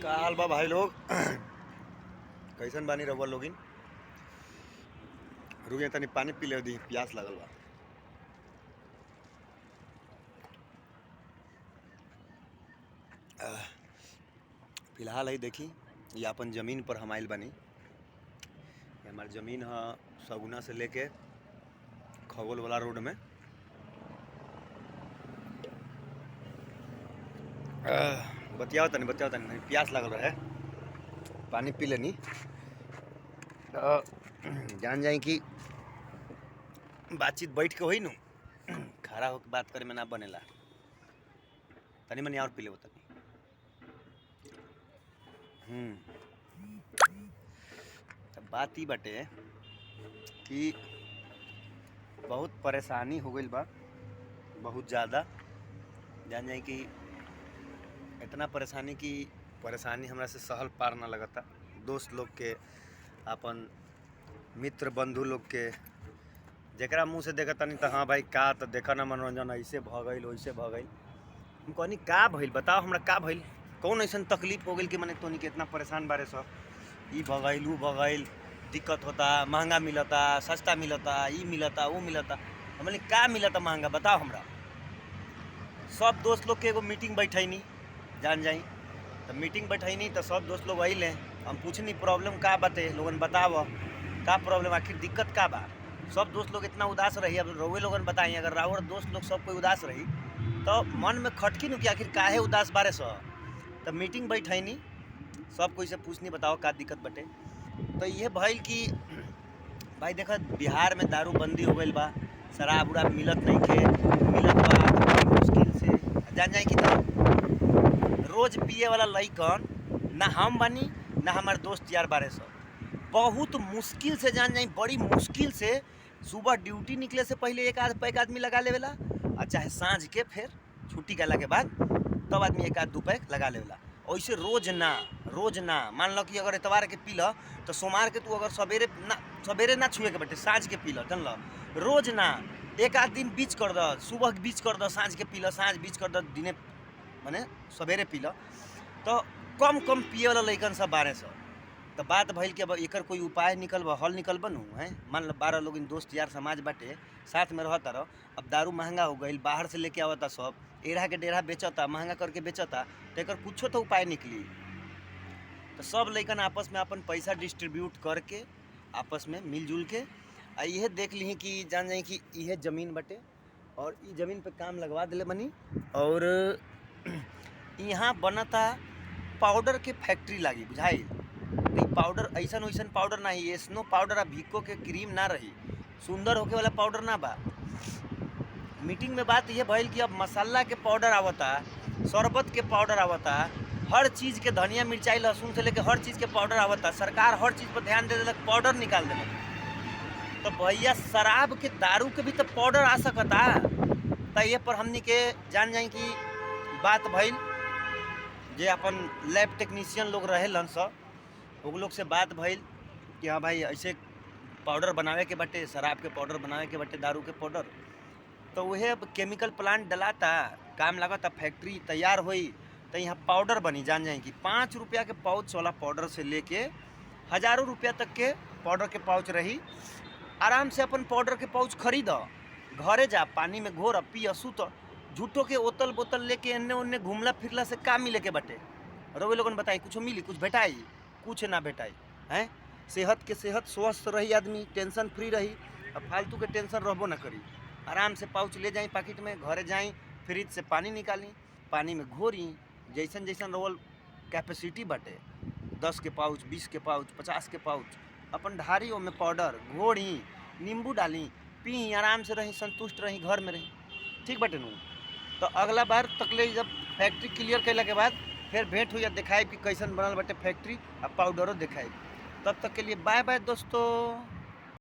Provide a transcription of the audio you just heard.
का हाल बा भाई लोग। कैसन बानी रउआ लोगिन। रुके तनी पानी पी ले दी, प्यास लगल बा। फिलहाल है देखी ये अपन जमीन पर हम आइल बानी। ये हमार जमीन है सगुना से लेके खगोल वाला रोड में। बतियाओ तनी प्यास लगल रहे, पानी पी लेनी। जान जाए कि बातचीत बैठ के होई नु, खड़ा होकर बात करे में ना बनेला। तनी मनी और पी ले तनी। बात ही बटे कि बहुत परेशानी हो गई बा, बहुत ज़्यादा। जान जाए कि इतना परेशानी की परेशानी हमरा से सहल पार ना लगता। दोस्त लोग के, अपन मित्र बंधु लोग के जरा मुँह से देखता नहीं तो हाँ भाई का तो देखा ना मनोरंजन ऐसे भ गई वैसे भ गई। हम कहनी का भइल बताओ हमरा, का भइल, कौन ऐसा तकलीफ हो गई कि मैंने तोनी के इतना परेशान बारे सब। ई भ गई ऊ भ गई, दिक्कत होता, महंगा मिलता, सस्ता मिलता, ई मिलता वो मिलता। हमने का मिलता महंगा बताओ हमरा। सब दोस्त लोग के एगो मीटिंग बैठैनी, जान जाई तो मीटिंग बैठैनी तो सब दोस्त लोग अइले। हम पूछनी प्रॉब्लम का बाटे, लोगन बताव का प्रॉब्लम, आखिर दिक्कत का बा। सब दोस्त लोग इतना उदास रही। अब रोवे लोगन बताई, अगर राउर दोस्त लोग सब कोई उदास रही तो मन में खटकी नु कि आखिर काहे उदास बारे सो। तो मीटिंग बैठैनी, सब कोई से पूछनी बताओ का दिक्कत बटे। तो ये भइल कि भाई देखा बिहार में दारूबंदी हो गई बा, शराब उराब मिलत नहीं खे, मिलत बा तो बड़ी मुश्किल से। जान जाए कि तो रोज पिए वाला लइकन ना हम बानी ना हमारे दोस्त यार बारे सब। बहुत मुश्किल से, जान जाए बड़ी मुश्किल से सुबह ड्यूटी निकले से पहले एक आध पैक आदमी लगा लेवेला, और चाहे सांझ के फिर छुट्टी कैला के बाद तब आदमी एक आध दू पैक लगा लेवेला। ऐसे रोज ना मान लो कि अगर एतवार के पी ल तो सोमवार के तू अगर सवेरे ना छुए के बटे, साँझ के पी ल, जान लो। रोज ना, एक आध दिन बीच कर द, सुबह बीच कर द, साँझ के पी ल, साँझ बीच कर द, दिने माने सवेरे पी ल। तो कम पिए वाला लइकन सब बारे सब। तो बात भइल कि अब एकर कोई उपाय हल निकल बनू है। मान लो 12 लोग दोस्त यार समाज बाटे, साथ में रहता रहो। अब दारू महंगा हो गई, बाहर से लेके आवता सब, एड़ा के डेढ़ा बेचता, महंगा करके बेचता, तो एकर कुछो तो उपाय निकली। तो सब लइकन आपस में अपन पैसा डिस्ट्रीब्यूट करके आपस में मिलजुल के यह देख ली कि जान जाए कि यह जमीन बटे और इस जमीन पे काम लगवा दिले बनी। और यहाँ बनता पाउडर के फैक्ट्री लागी, बुझाई। पाउडर ऐसा वैसन पाउडर ना ही, स्नो पाउडर आ भिको के क्रीम ना रही, सुंदर होके वाला पाउडर ना बा। मीटिंग में बात यह भइल कि अब मसाला के पाउडर आवता, शरबत के पाउडर आवता, हर चीज़ के, धनिया मिर्चाई लहसुन से लेके हर चीज़ के पाउडर आवता। सरकार हर चीज़ पर ध्यान दे देलक, पाउडर निकाल देलक। तो भैया शराब के, दारू के भी तो पाउडर आ सकता। तो ये पर हमनी के जान जाए कि बात भइल जे अपन लैब टेक्नीशियन लोग रहेलन सब, वो लोग से बात भइल कि हाँ भाई ऐसे पाउडर बनावे के बटे, शराब के पाउडर बनावे के बटे, दारू के पाउडर। तो वह अब केमिकल प्लांट डलाता, काम लागता, फैक्ट्री तैयार हुई तो यहाँ पाउडर बनी। जान जाए कि 5 रुपया के पाउच वाला पाउडर से लेके हज़ारों रुपया तक के पाउडर के पाउच रही। आराम से अपन पाउडर के पाउच खरीद, घरे जा, पानी में घोर, पिय, सुत। झूठो के ओतल बोतल लेके एन्ने ओन्ने घूमला फिरला से का मिले के बटे। रोवे लोगन बताई कुछ मिली, कुछ भेटाई, कुछ ना भेटाई हैं। सेहत के सेहत, स्वस्थ रही आदमी, टेंशन फ्री रही, अब फालतू के टेंशन रहबो ना करी। आराम से पाउच ले जाई पैकेट में, घरे जाई, फ्रिज से पानी निकाली, पानी में घोरी, जैसन जैसन रोल कैपेसिटी बटे, 10 के पाउच, 20 के पाउच, 50 के पाउच, अपन ढारी में पाउडर घोड़ी, नींबू डाली, पी, आराम से रही, संतुष्ट रही, घर में रही। ठीक बटे नू। तो अगला बार तकले जब फैक्ट्री क्लियर कैला के बाद फिर भेंट हुई, दिखाई कि कैसन बनल बटे फैक्ट्री, अब पाउडरों दिखाई। तब तक के लिए बाय बाय दोस्तों।